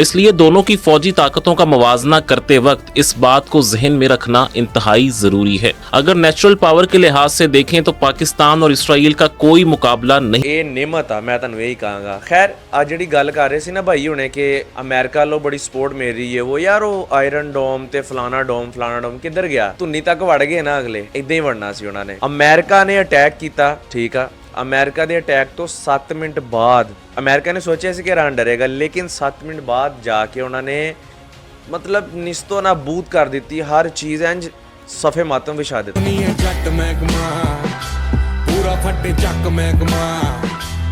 इसलिए दोनों की फौजी ताकतों का मुवाजना करते वक्त इस बात को जहन में रखना इंतहाई जरूरी है। अगर नेचुरल पावर के लिहाज से देखें तो पाकिस्तान और इसराइल का कोई मुकाबला नहीं। ਇਹ ਨਿਮਤ ਆ, ਮੈਂ ਤੁਹਾਨੂੰ ਇਹੀ ਕਹਾਂਗਾ। ਖੈਰ ਆ ਜਿਹੜੀ ਗੱਲ ਕਰ ਰਹੇ ਸੀ ਨਾ ਭਾਈ ਹੁਣੇ ਕਿ ਅਮਰੀਕਾ ਵੱਲੋਂ ਬੜੀ ਸਪੋਰਟ ਮਿਲ ਰਹੀ ਹੈ, ਉਹ ਯਾਰ ਉਹ ਆਇਰਨ ਡੋਮ ਤੇ ਫਲਾਣਾ ਡੋਮ ਕਿੱਧਰ ਗਿਆ? ਧੁੰਨੀ ਤੱਕ ਵੜ ਗਏ ਨਾ ਅਗਲੇ, ਇਦਾਂ ਹੀ ਵੜਨਾ ਸੀ ਉਹਨਾਂ ਨੇ। ਅਮਰੀਕਾ ਨੇ ਅਟੈਕ ਕੀਤਾ, ਠੀਕ ਆ। ਅਮਰੀਕਾ ਦੇ ਅਟੈਕ ਤੋਂ 7 ਮਿੰਟ ਬਾਅਦ ਅਮਰੀਕਾ ਨੇ ਸੋਚਿਆ ਸੀ ਕਿ ਇਰਾਨ ਡਰੇਗਾ, ਲੇਕਿਨ 7 ਮਿੰਟ ਬਾਅਦ ਜਾ ਕੇ ਉਹਨਾਂ ਨੇ ਮਤਲਬ ਨਿਸਤੋ ਨਾਬੂਦ ਕਰ ਦਿੱਤੀ ਹਰ ਚੀਜ਼, ਇੰਜ ਸਫੇ ਮਾਤਮ ਵਿਛਾ ਦਿੱਤਾ।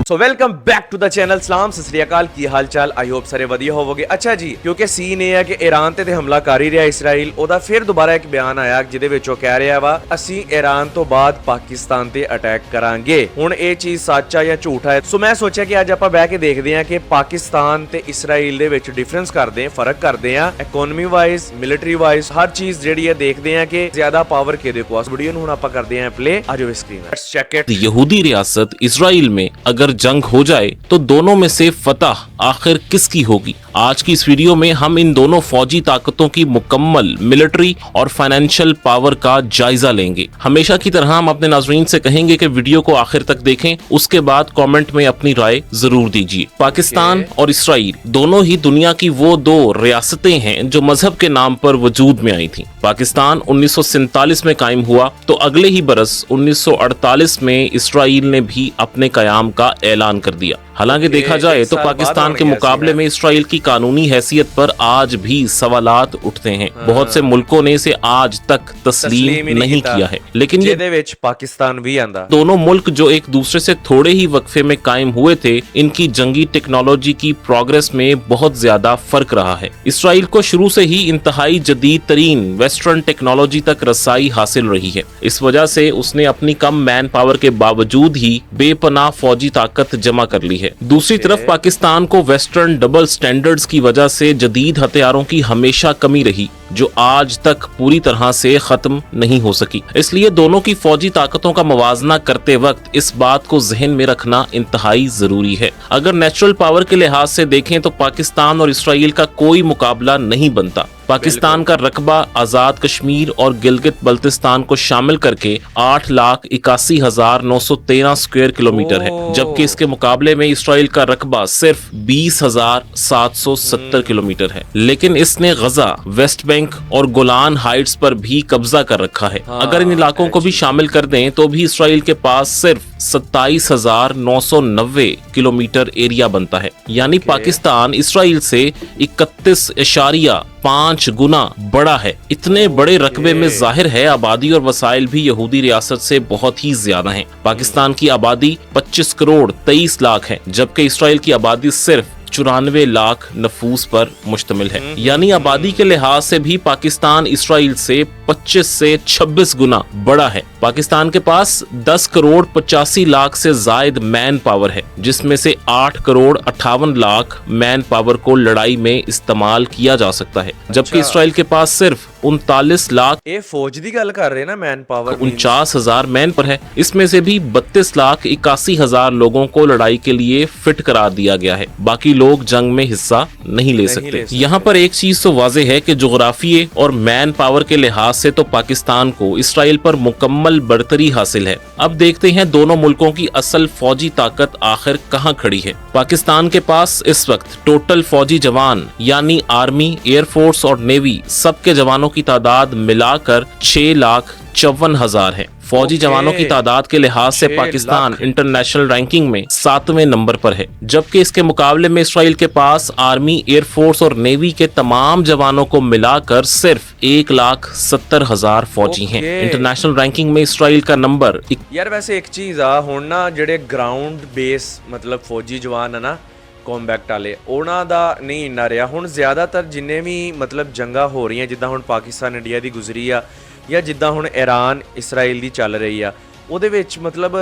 So welcome back to the channel. ਸਲਾਮ ਸਤਿ ਸ੍ਰੀ ਅਕਾਲ, ਕੀ ਹਾਲ ਚਾਲ? ਆਈ ਹੋਪ ਸਾਰੇ ਵਧੀਆ ਹੋਵੋਗੇ। ਅੱਛਾ ਜੀ, ਕਿਉਂਕਿ ਸੀਨ ਇਹ ਹੈ ਕਿ ਈਰਾਨ ਤੇ ਹਮਲਾ ਕਰ ਹੀ ਰਿਹਾ ਇਸਰਾਈਲ, ਉਹਦਾ ਫਿਰ ਦੁਬਾਰਾ ਇੱਕ ਬਿਆਨ ਆਇਆ ਜਿਹਦੇ ਵਿੱਚ ਉਹ ਕਹਿ ਰਿਹਾ ਵਾ ਅਸੀਂ ਈਰਾਨ ਤੋਂ ਬਾਅਦ ਪਾਕਿਸਤਾਨ ਤੇ ਅਟੈਕ ਕਰਾਂਗੇ। ਹੁਣ ਇਹ ਚੀਜ਼ ਸੱਚ ਆ ਜਾਂ ਝੂਠ ਹੈ? ਸੋ ਮੈਂ ਸੋਚਿਆ ਕਿ ਅੱਜ ਆਪਾਂ ਬਹਿ ਕੇ ਦੇਖਦੇ ਹਾਂ ਕਿ ਪਾਕਿਸਤਾਨ ਤੇ ਇਸਰਾਈਲ ਦੇ ਵਿੱਚ ਡਿਫਰੈਂਸ ਕਰਦੇ ਹਾਂ, ਫਰਕ ਕਰਦੇ ਹਾਂ, ਇਕਨੋਮੀ ਵਾਈਜ਼, ਮਿਲਟਰੀ ਵਾਈਜ਼, ਹਰ ਚੀਜ਼ ਜਿਹੜੀ ਹੈ ਦੇਖਦੇ ਹਾਂ ਕਿ ਜ਼ਿਆਦਾ ਪਾਵਰ ਕਿਹਦੇ ਕੋਲ। ਇਸ ਵੀਡੀਓ ਨੂੰ ਹੁਣ ਆਪਾਂ ਕਰਦੇ ਹਾਂ ਪਲੇ, ਆਜੋ ਸਕਰੀਨ ਲੈਟਸ ਚੈੱਕ इट। यहूदी रियासत इसराइल में अगर जंग हो जाए तो दोनों में से फतह आखिर किसकी होगी? आज की इस वीडियो में हम इन दोनों फौजी ताकतों की मुकम्मल मिलिट्री और फाइनेंशियल पावर का जायजा लेंगे। हमेशा की तरह हम अपने नाज़रीन से कहेंगे कि वीडियो को आखिर तक देखें, उसके बाद कमेंट में अपनी राय जरूर दीजिए। पाकिस्तान और इसराइल दोनों ही दुनिया की वो दो रियासतें हैं जो मजहब के नाम पर वजूद में आई थी। पाकिस्तान 1947 में कायम हुआ तो अगले ही बरस 1948 में इसराइल ने भी अपने कयाम का ऐलान कर दिया। हालांकि देखा जाए तो पाकिस्तान के मुकाबले में इसराइल की कानूनी हैसियत पर आज भी सवालात उठते हैं। बहुत से मुल्कों ने इसे आज तक तस्लीम नहीं किया है, लेकिन ये पाकिस्तान भी आंदा। दोनों मुल्क जो एक दूसरे से थोड़े ही वक्फे में कायम हुए थे, इनकी जंगी टेक्नोलॉजी की प्रोग्रेस में बहुत ज्यादा फर्क रहा है। इसराइल को शुरू से ही इंतहाई जदीद तरीन वेस्टर्न टेक्नोलॉजी तक रसाई हासिल रही है। इस वजह से उसने अपनी कम मैन पावर के बावजूद ही बेपनाह फौजी ताकत जमा कर ली है। दूसरी तरफ पाकिस्तान को वेस्टर्न डबल स्टैंडर्ड्स की वजह से जदीद हथियारों की हमेशा कमी रही, जो आज तक पूरी तरह से खत्म नहीं हो सकी। इसलिए दोनों की फौजी ताकतों का मुवाजना करते वक्त इस बात को जहन में रखना इंतहाई जरूरी है। अगर नेचुरल पावर के लिहाज से देखें तो पाकिस्तान और इसराइल का कोई मुकाबला नहीं बनता। पाकिस्तान का रकबा आजाद कश्मीर और गिलगित बल्तिस्तान को शामिल करके 8,81,913 स्क्वायर किलोमीटर है, जबकि इसके मुकाबले में इसराइल का रकबा सिर्फ 20,770 किलोमीटर है। लेकिन इसने गजा, वेस्ट बैंक और गोलान हाइट्स पर भी कब्जा कर रखा है। अगर इन इलाकों को भी शामिल कर दें तो भी इसराइल के पास सिर्फ 27,990 किलोमीटर एरिया बनता है। यानी पाकिस्तान इसराइल से 31.5 गुना बड़ा है। इतने बड़े रकबे में जाहिर है आबादी और वसाइल भी यहूदी रियासत से बहुत ही ज्यादा हैं। पाकिस्तान की आबादी 25 करोड़ 23 लाख है, जबकि इसराइल की आबादी सिर्फ 94 लाख नफूस पर मुश्तमिल है। यानी आबादी के लिहाज से भी पाकिस्तान इसराइल से 25 से 26 गुना बड़ा है। पाकिस्तान के पास 10 करोड़ 85 लाख से जायद मैन पावर है, जिसमें से 8 करोड़ 58 लाख मैन पावर को लड़ाई में इस्तेमाल किया जा सकता है, जबकि इसराइल के पास सिर्फ 39 लाख फौज की गल कर रहे ना मैन पावर 49,000 मैन पर है। इसमें से भी 32,81,000 लोगों को लड़ाई के लिए फिट करार दिया गया है। बाकी लोग जंग में हिस्सा नहीं ले सकते। यहाँ पर एक चीज तो वाज़ेह है कि जोग्राफिये और मैन पावर के लिहाज से तो पाकिस्तान को इसराइल पर मुकम्मल बढ़तरी हासिल है। अब देखते हैं दोनों मुल्कों की असल फौजी ताकत आखिर कहाँ खड़ी है। पाकिस्तान के पास इस वक्त टोटल फौजी जवान यानी आर्मी, एयरफोर्स और नेवी सबके जवानों की तादाद मिलाकर 6,54,000 है। फौजी जवानों की तादाद के लिहाज से पाकिस्तान इंटरनेशनल रैंकिंग में 7वें नंबर पर है, जबकि इसके मुकाबले में इसराइल के पास आर्मी, एयरफोर्स और नेवी के तमाम जवानों को मिलाकर सिर्फ 1,70,000 फौजी हैं। इंटरनेशनल रैंकिंग में इसराइल का नंबर यार वैसे एक चीज आ हुण ना ਜਿਹੜੇ ग्राउंड बेस मतलब फौजी जवान है ना कॉम्बैक्ट वाले ਉਹਨਾਂ ਦਾ ਨਹੀਂ ਇੰਨਾ ਰਿਹਾ। ਹੁਣ ਜ਼ਿਆਦਾਤਰ ਜਿੰਨੇ ਵੀ ਮਤਲਬ ਜੰਗਾਂ ਹੋ ਰਹੀਆਂ ਜਿੱਦਾਂ ਹੁਣ ਪਾਕਿਸਤਾਨ ਇੰਡੀਆ ਦੀ ਗੁਜ਼ਰੀ ਆ ਜਾਂ ਜਿੱਦਾਂ ਹੁਣ ਈਰਾਨ ਇਸਰਾਈਲ ਦੀ ਚੱਲ ਰਹੀ ਆ, ਉਹਦੇ ਵਿੱਚ ਮਤਲਬ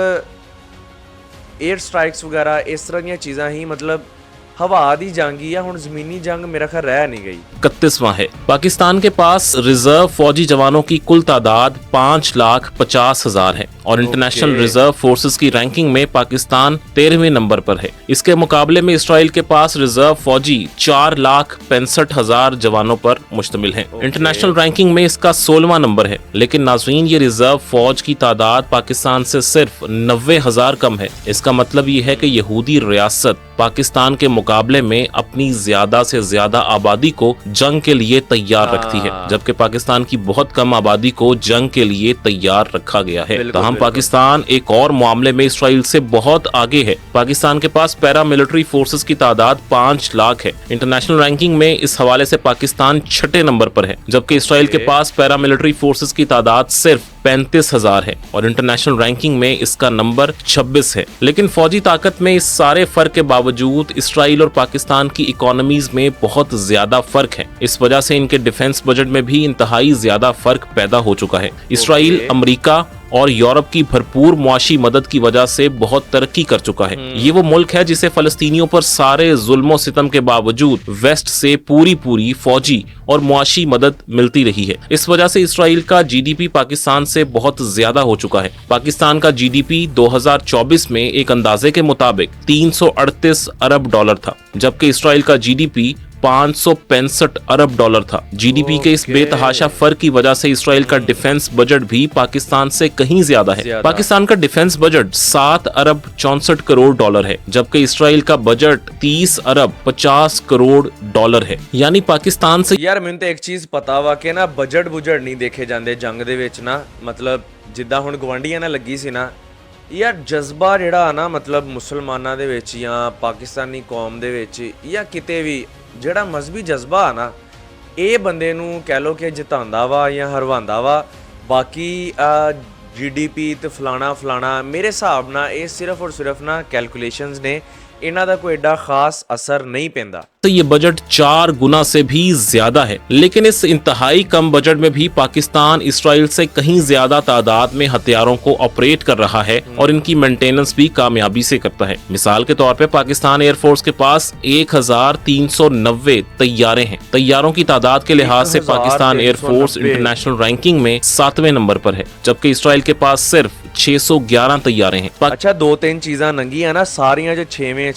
에ਅਰ ਸਟ੍ਰਾਈਕਸ ਵਗੈਰਾ ਇਸ ਤਰ੍ਹਾਂ ਦੀਆਂ ਚੀਜ਼ਾਂ ਹੀ ਮਤਲਬ हवा दी जंग ही है, हुण ज़मीनी जंग मेरा ख्याल रह नहीं गई। 31वां है। पाकिस्तान के पास रिजर्व फौजी जवानों की कुल तादाद 5,50,000 है और इंटरनेशनल रिजर्व फोर्सेस की रैंकिंग में पाकिस्तान 13वें नंबर पर है। इसके मुकाबले में इसराइल के पास रिजर्व फौजी 4,65,000 जवानों पर मुश्तमिल है। इंटरनेशनल रैंकिंग में इसका 16वां नंबर है, लेकिन नाज़रीन ये रिजर्व फौज की तादाद पाकिस्तान से सिर्फ 90,000 कम है। इसका मतलब ये है कि यहूदी रियासत पाकिस्तान के मुकाबले में अपनी ज्यादा से ज्यादा आबादी को जंग के लिए तैयार रखती है, जबकि पाकिस्तान की बहुत कम आबादी को जंग के लिए तैयार रखा गया है। तमाम पाकिस्तान एक और मामले में इसराइल से बहुत आगे है। पाकिस्तान के पास पैरा मिलिट्री फोर्सेस की तादाद 5 लाख है। इंटरनेशनल रैंकिंग में इस हवाले से पाकिस्तान 6ठे नंबर पर है, जबकि इसराइल के पास पैरा मिलिट्री फोर्सेस की तादाद सिर्फ 35,000 है और इंटरनेशनल रैंकिंग में इसका नंबर 26 है। लेकिन फौजी ताकत में इस सारे फर्क के बावजूद इसराइल और पाकिस्तान की इकोनॉमीज में बहुत ज्यादा फर्क है। इस वजह से इनके डिफेंस बजट में भी इंतहाई ज्यादा फर्क पैदा हो चुका है। इसराइल अमेरिका और यूरोप की भरपूर मुआशी मदद की वजह से बहुत तरक्की कर चुका है। ये वो मुल्क है जिसे फलस्तीनियों पर सारे जुल्मों सितम के बावजूद वेस्ट से पूरी फौजी और मुआशी मदद मिलती रही है। इस वजह से इसराइल का जीडीपी पाकिस्तान से बहुत ज्यादा हो चुका है। पाकिस्तान का जीडीपी 2024 में एक अंदाजे के मुताबिक 338 अरब डॉलर था, जबकि इसराइल का जीडीपी 565 अरब डॉलर था। जीडीपी के इस बेतहाशा फर्क की वजह से इसराइल का डिफेंस बजट भी पाकिस्तान से कहीं ज्यादा है। पाकिस्तान का डिफेंस बजट 7 अरब 64 करोड़ डॉलर है, जबकि इसराइल का बजट 30 अरब 50 करोड़ डॉलर है। यानी पाकिस्तान से यार मैंने तो एक चीज पता वा कि ना बजट बुजट नहीं देखे जाते जंग दे विच ना, मतलब जिद्दां हुण गवांढियां नाल लगी सी ना यार, जज्बा जिहड़ा ना मतलब मुसलमानां दे विच या पाकिस्तानी कौम दे विच या किते भी ਜਿਹੜਾ ਮਜ਼ਹਬੀ ਜਜ਼ਬਾ ਆ ਨਾ, ਇਹ ਬੰਦੇ ਨੂੰ ਕਹਿ ਲੋ ਕਿ ਜਿਤਾਉਂਦਾ ਵਾ ਜਾਂ ਹਰਵਾਉਂਦਾ ਵਾ। ਬਾਕੀ ਜੀਡੀਪੀ ਤੇ ਫਲਾਣਾ ਮੇਰੇ ਹਿਸਾਬ ਨਾਲ ਇਹ ਸਿਰਫ ਔਰ ਸਿਰਫ ਨਾ ਕੈਲਕੂਲੇਸ਼ਨਸ ਨੇ, ਇਹਨਾਂ ਦਾ ਕੋਈ ਐਡਾ ਖਾਸ असर नहीं ਪੈਂਦਾ। तो ये बजट 4 गुना से भी ज्यादा है, लेकिन इस इंतहाई कम बजट में भी पाकिस्तान इसराइल से कहीं ज्यादा तादाद में हथियारों को ऑपरेट कर रहा है और इनकी मेंटेनेंस भी कामयाबी से करता है। मिसाल के तौर पे पाकिस्तान एयरफोर्स के पास 1390 तैयारे हैं। तैयारों की तादाद के लिहाज से पाकिस्तान एयरफोर्स इंटरनेशनल रैंकिंग में 7वें नंबर पर है, जबकि इसराइल के पास सिर्फ 611 तैयारे हैं। अच्छा 2-3 चीज़ां नंगियां ना सारियां जो 6वें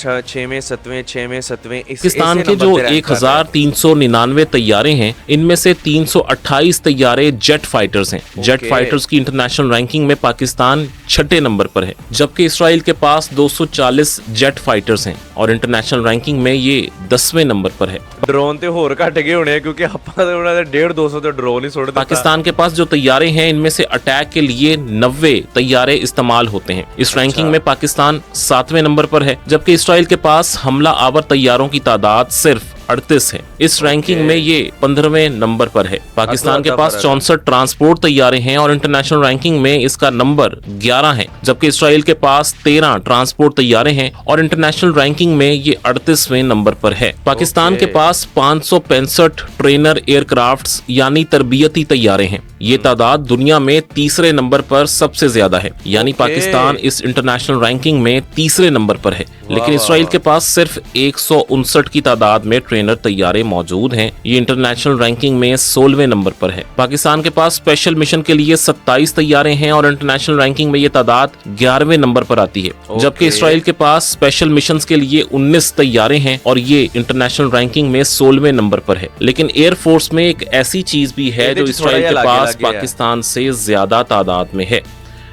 7वें पाकिस्तान के जो 1399 तैयारे हैं, इनमें से 328 तैयारे जेट फाइटर्स हैं। जेट फाइटर्स की इंटरनेशनल रैंकिंग में पाकिस्तान 6ठे नंबर पर है, जबकि इसराइल के पास 240 जेट फाइटर्स हैं और इंटरनेशनल रैंकिंग में ये 10वें नंबर पर है। ड्रोन ते होर घट गए होने क्योंकि ਆਪਾਂ ਤੇ ਉਹਨਾਂ ਦੇ 150-200 ਤੇ ड्रोन ही छोड़ देता। पाकिस्तान के पास जो तैयारे हैं, इनमें से अटैक के लिए 90 तैयारे इस्तेमाल होते हैं। इस रैंकिंग में पाकिस्तान 7वें नंबर पर है, जबकि इसराइल के पास हमला आवर तैयारों की तादाद सिर्फ 38 है। इस रैंकिंग में ये 15वें नंबर पर है। पाकिस्तान के पास 64 ट्रांसपोर्ट तैयारे हैं और इंटरनेशनल रैंकिंग में इसका नंबर 11 है, जबकि इसराइल के पास 13 ट्रांसपोर्ट तैयारे हैं और इंटरनेशनल रैंकिंग में ये 38वें नंबर पर है। पाकिस्तान के पास 565 ट्रेनर एयरक्राफ्ट्स यानी तरबियती तैयारे हैं। ये तादाद दुनिया में 3रे नंबर पर सबसे ज्यादा है, यानी पाकिस्तान इस इंटरनेशनल रैंकिंग में 3रे नंबर पर है। लेकिन इसराइल के पास सिर्फ 159 की तादाद में ट्रेनर तैयारे मौजूद हैं। ये इंटरनेशनल रैंकिंग में 16वें नंबर पर है। पाकिस्तान के पास स्पेशल मिशन के लिए 27 तैयारे हैं और इंटरनेशनल रैंकिंग में ये तादाद 11वें नंबर पर आती है। जबकि इसराइल के पास स्पेशल मिशंस के लिए 19 तैयारे हैं और ये इंटरनेशनल रैंकिंग में 16वें नंबर पर है। लेकिन एयरफोर्स में एक ऐसी चीज भी है जो इसराइल के पास पाकिस्तान से ज्यादा तादाद में है।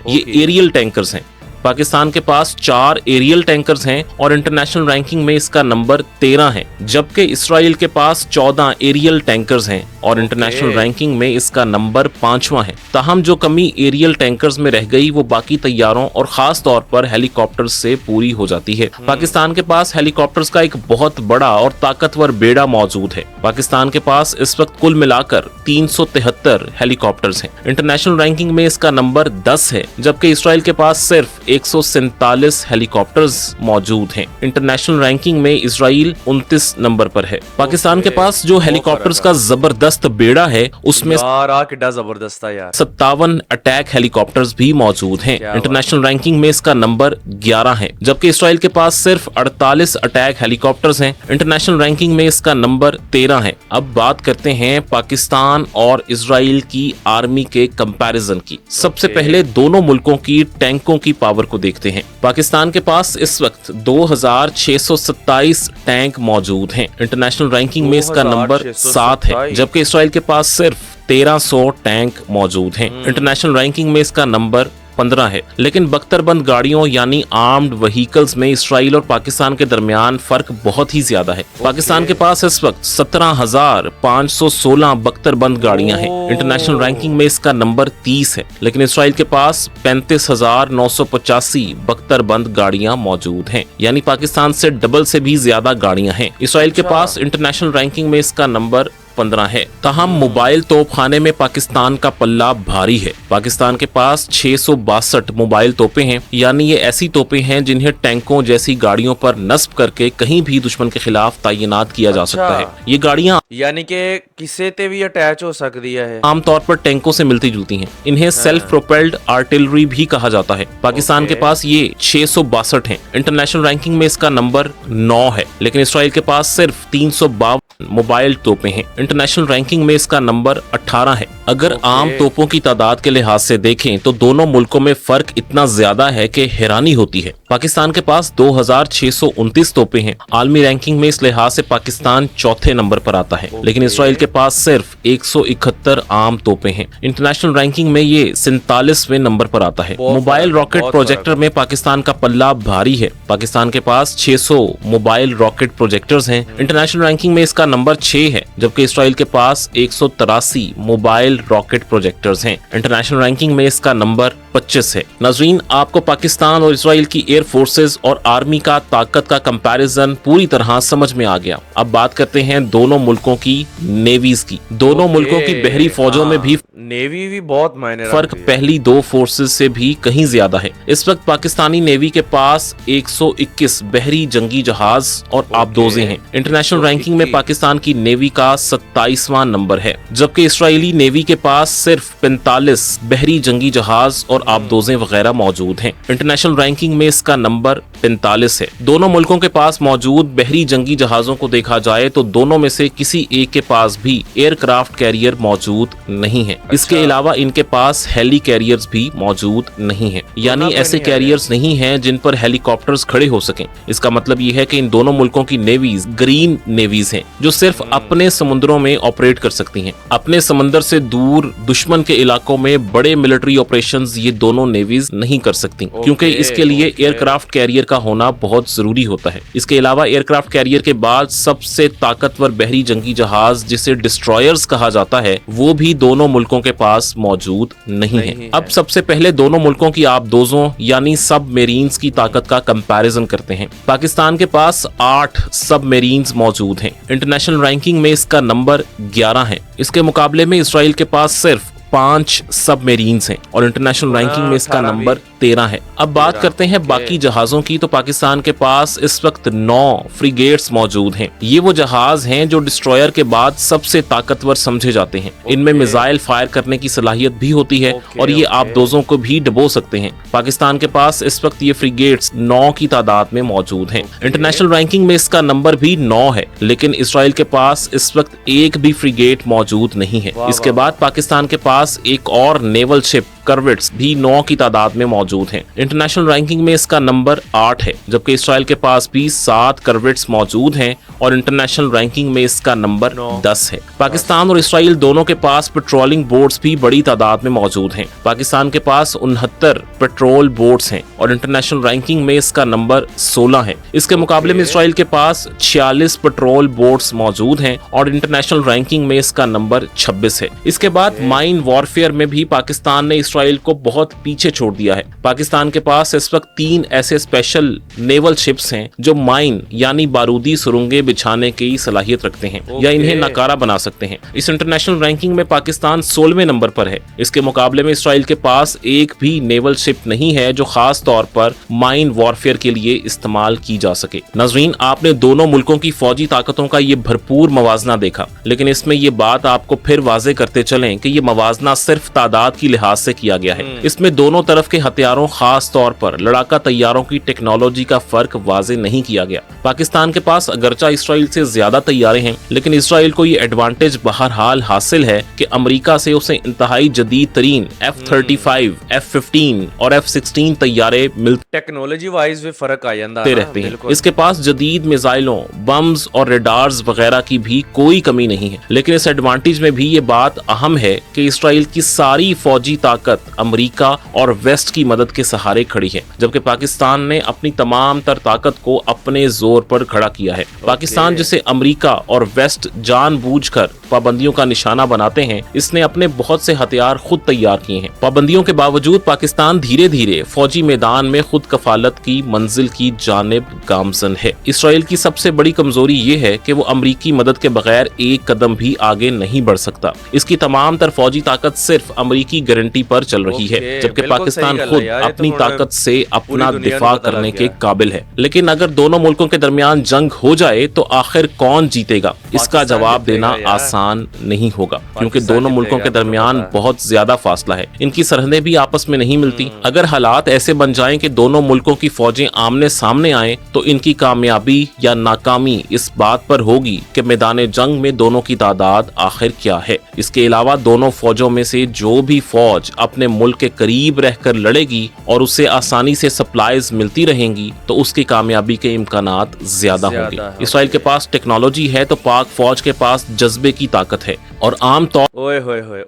ये एरियल टैंकर्स हैं। पाकिस्तान के पास 4 एरियल टैंकर्स हैं और इंटरनेशनल रैंकिंग में इसका नंबर 13 है, जबकि इसराइल के पास 14 एरियल टैंकर्स हैं और इंटरनेशनल रैंकिंग में इसका नंबर 5वां है। ताहम जो कमी एरियल टैंकर्स में रह गई वो बाकी तैयारों और खास तौर पर हेलीकॉप्टर्स से पूरी हो जाती है। पाकिस्तान के पास हेलीकॉप्टर्स का एक बहुत बड़ा और ताकतवर बेड़ा मौजूद है। पाकिस्तान के पास इस वक्त कुल मिलाकर 373 हेलीकॉप्टर्स हैं। इंटरनेशनल रैंकिंग में इसका नंबर 10 है, जबकि इसराइल के पास सिर्फ 147 हेलीकॉप्टर्स मौजूद हैं। इंटरनेशनल रैंकिंग में इसराइल 29 नंबर पर है। पाकिस्तान के पास जो हेलीकॉप्टर्स का जबरदस्त बेड़ा है उसमें कितना जबरदस्त है यार, 57 अटैक हेलीकॉप्टर्स भी मौजूद हैं। इंटरनेशनल रैंकिंग में इसका नंबर 11 है, जबकि इसराइल के पास सिर्फ 48 अटैक हेलीकॉप्टर्स हैं। इंटरनेशनल रैंकिंग में इसका नंबर 13 है। अब बात करते हैं पाकिस्तान और इसराइल की आर्मी के कंपैरिजन की। सबसे पहले दोनों मुल्कों की टैंकों की पावर को देखते हैं। पाकिस्तान के पास इस वक्त 2627 टैंक मौजूद हैं। इंटरनेशनल रैंकिंग में इसका नंबर 7 है, जबकि इसराइल के पास सिर्फ 1300 टैंक मौजूद हैं। इंटरनेशनल रैंकिंग में इसका नंबर 15 है। लेकिन बख्तरबंद गाड़ियों यानी आर्म्ड व्हीकल्स में इसराइल और पाकिस्तान के दरमियान फर्क बहुत ही ज्यादा है। पाकिस्तान के पास इस वक्त 17,516 बख्तरबंद गाड़ियां हैं। इंटरनेशनल रैंकिंग में इसका नंबर 30 है, लेकिन इसराइल के पास 35,985 बख्तरबंद गाड़ियां मौजूद हैं, यानी पाकिस्तान से डबल से भी ज्यादा गाड़ियां हैं। इसराइल के पास इंटरनेशनल रैंकिंग में इसका नंबर 15 है। ताहम मोबाइल तोपखाने में पाकिस्तान का पल्ला भारी है। पाकिस्तान के पास 662 मोबाइल तोपें हैं, यानी ये ऐसी तोपें हैं जिन्हें टैंकों जैसी गाड़ियों पर नस्ब करके कहीं भी दुश्मन के खिलाफ तैनात किया जा सकता है। ये गाड़ियां यानी कि किसी ते भी अटैच हो सकती है, आमतौर पर टैंकों से मिलती जुलती हैं। इन्हें सेल्फ प्रोपेल्ड आर्टिलरी भी कहा जाता है। पाकिस्तान के पास ये 662 हैं। इंटरनेशनल रैंकिंग में इसका नंबर 9 है, लेकिन इसराइल के पास सिर्फ 352 मोबाइल तोपें हैं। इंटरनेशनल रैंकिंग में इसका नंबर 18 है। अगर आम तोपों की तादाद के लिहाज से देखें तो दोनों मुल्कों में फर्क इतना ज्यादा है कि हैरानी होती है। पाकिस्तान के पास 2629 तोपें हैं। आलमी रैंकिंग में इस लिहाज से पाकिस्तान चौथे नंबर पर आता है, लेकिन इसराइल के पास सिर्फ 171 आम तोपें हैं। इंटरनेशनल रैंकिंग में ये 47वें नंबर पर आता है। मोबाइल रॉकेट प्रोजेक्टर में पाकिस्तान का पल्ला भारी है। पाकिस्तान के पास 600 मोबाइल रॉकेट प्रोजेक्टर्स हैं। इंटरनेशनल रैंकिंग में इसका नंबर 6 है, जबकि इसराइल के पास 183 मोबाइल रॉकेट प्रोजेक्टर्स हैं। इंटरनेशनल रैंकिंग में इसका नंबर 25 है। नाज़रीन, आपको पाकिस्तान और इसराइल की एयर फोर्सेस और आर्मी का ताकत का कंपैरिजन पूरी तरह समझ में आ गया। अब बात करते हैं दोनों मुल्कों की नेवीज की। दोनों मुल्कों की बहरी फौजों में भी नेवी भी बहुत मायने फर्क पहली दो फोर्सेस से भी कहीं ज्यादा है। इस वक्त पाकिस्तानी नेवी के पास 121 बहरी जंगी जहाज और आबदोजें हैं। इंटरनेशनल रैंकिंग में पाकिस्तान की नेवी का 27वां नंबर है, जबकि इसराइली नेवी के पास सिर्फ 45 बहरी जंगी जहाज और आबदोजें वगैरह मौजूद हैं। इंटरनेशनल रैंकिंग में इसका नंबर 45 है। दोनों मुल्कों के पास मौजूद बहरी जंगी जहाजों को देखा जाए तो दोनों में से किसी एक के पास भी एयरक्राफ्ट कैरियर मौजूद नहीं है। इसके अलावा इनके पास हेली कैरियर्स भी मौजूद नहीं है, यानी ऐसे कैरियर्स नहीं हैं जिन पर हेलीकॉप्टर्स खड़े हो सकें। इसका मतलब ये है कि इन दोनों मुल्कों की नेवीज ग्रीन नेवीज हैं, जो सिर्फ अपने समुद्रों में ऑपरेट कर सकती हैं। अपने समंदर से दूर दुश्मन के इलाकों में बड़े मिलिट्री ऑपरेशंस ये दोनों नेवीज नहीं कर सकती, क्योंकि इसके लिए एयरक्राफ्ट कैरियर का होना बहुत जरूरी होता है। इसके अलावा एयरक्राफ्ट कैरियर के बाद सबसे ताकतवर बहरी जंगी जहाज, जिसे डिस्ट्रॉयर्स कहा जाता है, वो भी दोनों मुल्कों के पास मौजूद नहीं है। अब सबसे पहले दोनों मुल्कों की आबदोजों यानी सबमरीन्स की ताकत का कंपैरिजन करते हैं। पाकिस्तान के पास 8 सबमरीन्स मौजूद हैं। इंटरनेशनल रैंकिंग में इसका नंबर 11 है। इसके मुकाबले में इसराइल के पास सिर्फ 5 सबमरीन्स हैं और इंटरनेशनल रैंकिंग में इसका नंबर 13 है। अब बात करते हैं बाकी जहाजों की, तो पाकिस्तान के पास इस वक्त 9 फ्रिगेट्स मौजूद हैं। ये वो जहाज हैं जो डिस्ट्रॉयर के बाद सबसे ताकतवर समझे जाते हैं। इनमें मिसाइल फायर करने की सलाहियत भी होती है और ये आबदोजों को भी डबो सकते हैं। पाकिस्तान के पास इस वक्त ये फ्रिगेट्स 9 की तादाद में मौजूद हैं। इंटरनेशनल रैंकिंग में इसका नंबर भी 9 है, लेकिन इसराइल के पास इस वक्त एक भी फ्रिगेट मौजूद नहीं है। इसके बाद पाकिस्तान के पास एक और नेवल शिप करवेट्स भी 9 की तादाद में मौजूद हैं। इंटरनेशनल रैंकिंग में इसका नंबर 8 है, जबकि इसराइल के पास भी 7 करवेट्स मौजूद हैं और इंटरनेशनल रैंकिंग में इसका नंबर 10 है। पाकिस्तान और इसराइल दोनों के पास पेट्रोलिंग बोट्स भी बड़ी तादाद में मौजूद हैं। पाकिस्तान के पास 69 पेट्रोल बोट्स हैं और इंटरनेशनल रैंकिंग में इसका नंबर 16 है। इसके मुकाबले में इसराइल के पास 46 पेट्रोल बोट्स मौजूद हैं और इंटरनेशनल रैंकिंग में इसका नंबर 26 है। इसके बाद माइन वॉरफेयर में भी पाकिस्तान ने इसराइल को बहुत पीछे छोड़ दिया है। पाकिस्तान के पास इस वक्त 3 ऐसे स्पेशल नेवल शिप्स हैं जो माइन यानी बारूदी सुरंगें बिछाने की सलाहियत रखते हैं या इन्हें नाकारा बना सकते हैं। इस इंटरनेशनल रैंकिंग में पाकिस्तान 16वें नंबर पर है। इसके मुकाबले में इसराइल के पास एक भी नेवल शिप नहीं है जो खास तौर पर माइन वॉरफेयर के लिए इस्तेमाल की जा सके। नाज़रीन, आपने दोनों मुल्कों की फौजी ताकतों का ये भरपूर मवाजना देखा, लेकिन इसमें ये बात आपको फिर वाजे करते चलें कि ये मवाजना सिर्फ तादाद की लिहाज से किया गया है। इसमें दोनों तरफ के हथियारों, खास तौर पर लड़ाका तैयारों की टेक्नोलॉजी का फर्क वाजे नहीं किया गया। पाकिस्तान के पास अगरचा इसराइल से ज्यादा तैयारे हैं, लेकिन इसराइल को ये एडवांटेज बहरहाल हासिल है कि अमेरिका से उसे इंतहाई जदीद तरीन F-35, F-15 और F-16 तैयारे मिलते टेक्नोलॉजी वाइज भी फर्क आ जाता रहते हैं। इसके पास जदीद मिसाइलों, बम्स और रेडार्स वगैरह की भी कोई कमी नहीं है। लेकिन इस एडवांटेज में भी ये बात अहम है कि इसराइल की सारी फौजी ताकत अमेरिका और वेस्ट की मदद के सहारे खड़ी है, जबकि पाकिस्तान ने अपनी तमाम तर ताकत को अपने जोर पर खड़ा किया है। पाकिस्तान जिसे अमेरिका और वेस्ट जानबूझकर पाबंदियों का निशाना बनाते हैं, इसने अपने बहुत से हथियार खुद तैयार किए हैं। पाबंदियों के बावजूद पाकिस्तान धीरे धीरे फौजी मैदान में खुद कफालत की मंजिल की जानिब गामजन है। इसराइल की सबसे बड़ी कमजोरी ये है कि वो अमेरिकी मदद के बगैर एक कदम भी आगे नहीं बढ़ सकता। इसकी तमाम तर फौजी ताकत सिर्फ अमेरिकी गारंटी पर चल रही है, जबकि पाकिस्तान खुद अपनी ताकत से अपना दिफा करने के काबिल है। लेकिन अगर दोनों मुल्कों के दरमियान जंग हो जाए तो आखिर कौन जीतेगा, इसका जवाब देना आसान नहीं होगा, क्योंकि दोनों मुल्कों के दरमियान बहुत ज्यादा फासला है। इनकी सरहदें भी आपस में नहीं मिलती। अगर हालात ऐसे बन जाएं कि दोनों मुल्कों की फौजें आमने सामने आएं, तो इनकी कामयाबी या नाकामी इस बात पर होगी कि मैदान जंग में दोनों की तादाद आखिर क्या है। इसके अलावा दोनों फौजों में से जो भी फौज अपने मुल्क के करीब रहकर लड़ेगी और उसे आसानी से सप्लाईज मिलती रहेंगी, तो उसकी कामयाबी के इम्कानात ज्यादा होंगे। इसराइल के पास टेक्नोलॉजी है तो पाक फौज के पास जज्बे की ताकत है, और आम तौर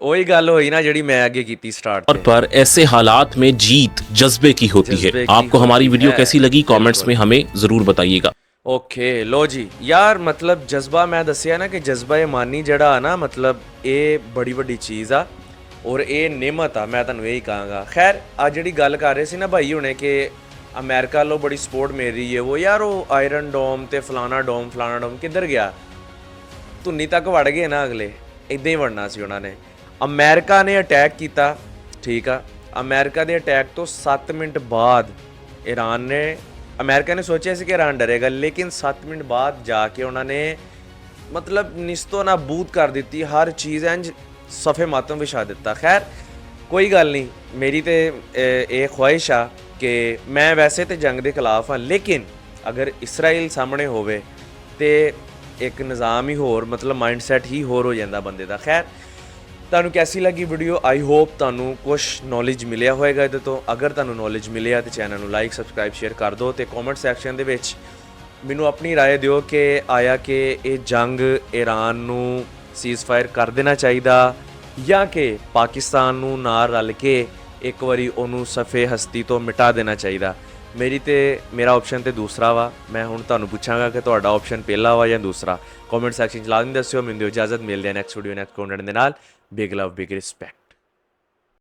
ओए गल होई ना जेडी मैं आगे कीती स्टार्ट पर ऐसे हालात में जीत जज्बे की होती है। आपको हमारी वीडियो कैसी लगी कमेंट्स में हमें जरूर बताइएगा। ओके लो जी यार, मतलब जज्बा मैं दसिया ना कि जज्बा ईमानी जड़ा है ना, मतलब ये बड़ी बड़ी चीज़ आ और ये नेमत आ, मैं तुहानू यही कहांगा। खैर आज जी गल कर रहे सी ना भाई हुणे कि अमेरिका लो बड़ी सपोर्ट मिल रही है, वो यार वो आयरन डोम ते फलाना डोम किधर गया, धुन्नी तक वड़ गए ना अगले, इदां ही वड़ना सी उन्होंने। अमेरिका ने अटैक किया, ठीक आ, अमेरिका के अटैक तो 7 मिनट बाद ईरान ने, अमेरिका ने सोचा सी कि ईरान डरेगा, लेकिन 7 मिनट बाद जाके उन्होंने मतलब निस्तो नाबूद कर दी, हर चीज़ इंज सफ़े मातम विछा दिता। खैर कोई गल नहीं, मेरी तो ये ख्वाहिश आ कि मैं वैसे तो जंग के खिलाफ हाँ, लेकिन अगर इसराइल सामने होवे तो एक निज़ाम ही होर, मतलब माइंड सैट ही होर हो जाता बंदे का। खैर तुहानू कैसी लगी वीडियो, आई होप तुहानू कुछ नॉलेज मिलिया होएगा इहदे तो। अगर तुहानू नॉलेज मिलिया तो चैनल नू लाइक सब्सक्राइब शेयर कर दो, तो कॉमेंट सैक्शन दे विच मैनू अपनी राय दिओ कि आया कि ये जंग ईरान नू सीज़ फायर कर देना चाहिए या कि पाकिस्तान नू नाल रल के एक बारी उन्होंने सफ़े हस्ती तो मिटा देना चाहिए। मेरा ऑप्शन तो दूसरा वा। मैं हुण तुहानू पुछांगा कि तुहाडा ऑप्शन पहला वा या दूसरा। कॉमेंट सैक्शन च लाजमी दस्सिओ। मैनूं दिओ इजाजत, मिलदे हैं नैक्सट वीडियो नैक्सट कंटेंट दे नाल। Big love big respect.